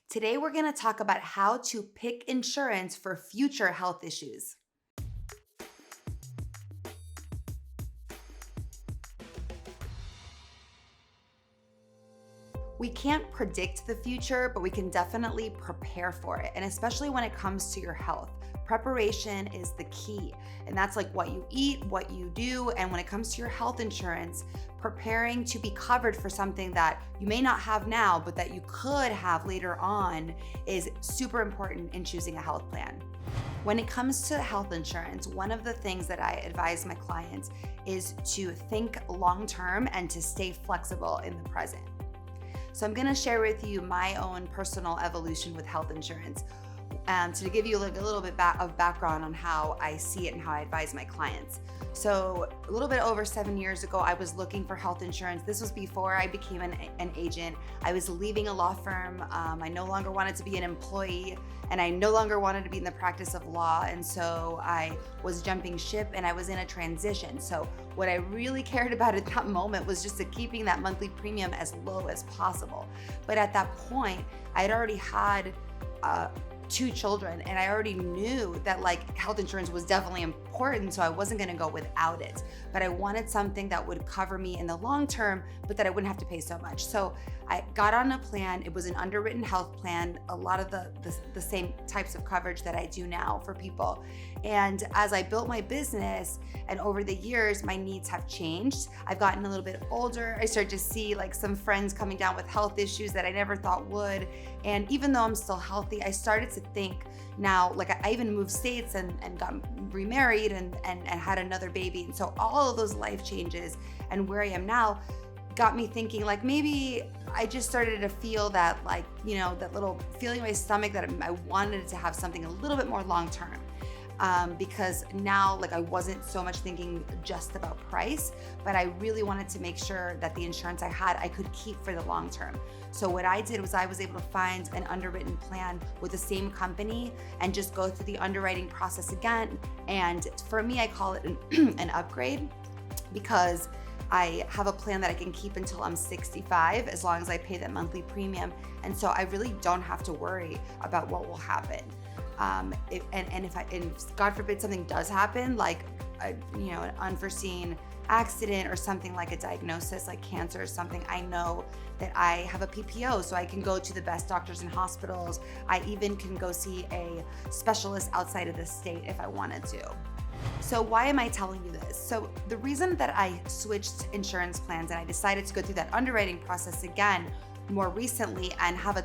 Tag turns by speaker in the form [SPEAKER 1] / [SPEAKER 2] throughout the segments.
[SPEAKER 1] Today, we're going to talk about how to pick insurance for future health issues. We can't predict the future, but we can definitely prepare for it. And especially when it comes to your health, preparation is the key. And that's like what you eat, what you do. And when it comes to your health insurance, preparing to be covered for something that you may not have now, but that you could have later on is super important in choosing a health plan. When it comes to health insurance, one of the things that I advise my clients is to think long-term and to stay flexible in the present. So I'm gonna share with you my own personal evolution with health insurance to give you like a little bit of background on how I see it and how I advise my clients. So a little bit over 7 years ago, I was looking for health insurance. This was before I became an agent. I was leaving a law firm. I no longer wanted to be an employee, and I no longer wanted to be in the practice of law. And so I was jumping ship and I was in a transition. So what I really cared about at that moment was just keeping that monthly premium as low as possible. But at that point, I had already had 2 children, and I already knew that like health insurance was definitely important, so I wasn't going to go without it. But I wanted something that would cover me in the long term, but that I wouldn't have to pay so much. So I got on a plan. It was an underwritten health plan, a lot of the same types of coverage that I do now for people. And as I built my business and over the years, my needs have changed. I've gotten a little bit older. I started to see like some friends coming down with health issues that I never thought would. And even though I'm still healthy, I started to think now, like I even moved states and got remarried and had another baby. And so all of those life changes and where I am now got me thinking like maybe I just started to feel that like, that little feeling in my stomach that I wanted to have something a little bit more long-term. Because now like I wasn't so much thinking just about price, but I really wanted to make sure that the insurance I had, I could keep for the long term. So what I did was I was able to find an underwritten plan with the same company and just go through the underwriting process again. And for me, I call it an upgrade because I have a plan that I can keep until I'm 65 as long as I pay that monthly premium. And so I really don't have to worry about what will happen. If God forbid something does happen, like an unforeseen accident or something like a diagnosis like cancer or something, I know that I have a PPO, so I can go to the best doctors and hospitals. I even can go see a specialist outside of the state if I wanted to. So why am I telling you this? So the reason that I switched insurance plans and I decided to go through that underwriting process again more recently and have a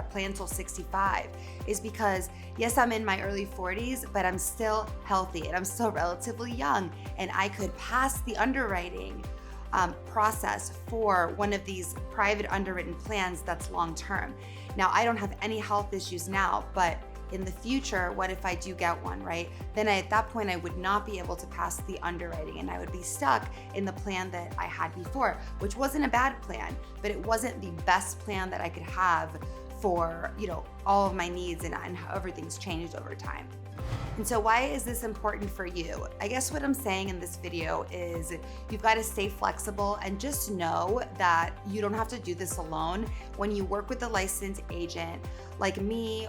[SPEAKER 1] plan till 65 is because yes, I'm in my early 40s, but I'm still healthy and I'm still relatively young, and I could pass the underwriting process for one of these private underwritten plans that's long-term. Now, I don't have any health issues now, but in the future, what if I do get one, right? Then at that point, I would not be able to pass the underwriting and I would be stuck in the plan that I had before, which wasn't a bad plan, but it wasn't the best plan that I could have for, all of my needs and how everything's changed over time. And so why is this important for you? I guess what I'm saying in this video is you've got to stay flexible and just know that you don't have to do this alone. When you work with a licensed agent like me,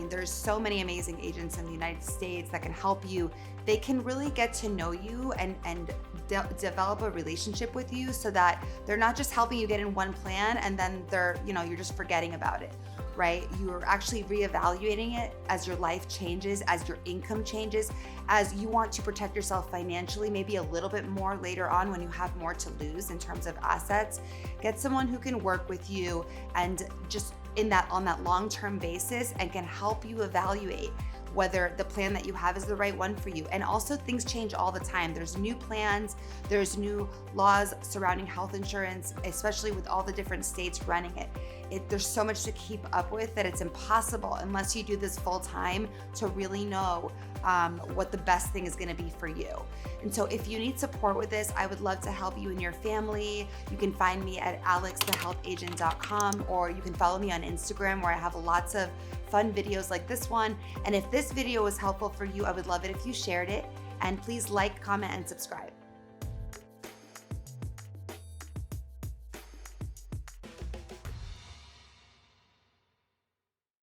[SPEAKER 1] there's so many amazing agents in the United States that can help you. They can really get to know you and develop a relationship with you so that they're not just helping you get in one plan and then you're just forgetting about it. Right? You're actually reevaluating it as your life changes, as your income changes, as you want to protect yourself financially, maybe a little bit more later on when you have more to lose in terms of assets. Get someone who can work with you and just on that long-term basis and can help you evaluate whether the plan that you have is the right one for you. And also, things change all the time. There's new plans, there's new laws surrounding health insurance, especially with all the different states running it. There's so much to keep up with that it's impossible unless you do this full time to really know what the best thing is going to be for you. And so if you need support with this, I would love to help you and your family. You can find me at alexthehealthagent.com, or you can follow me on Instagram where I have lots of fun videos like this one. And if this video was helpful for you, I would love it if you shared it. And please like, comment, and subscribe.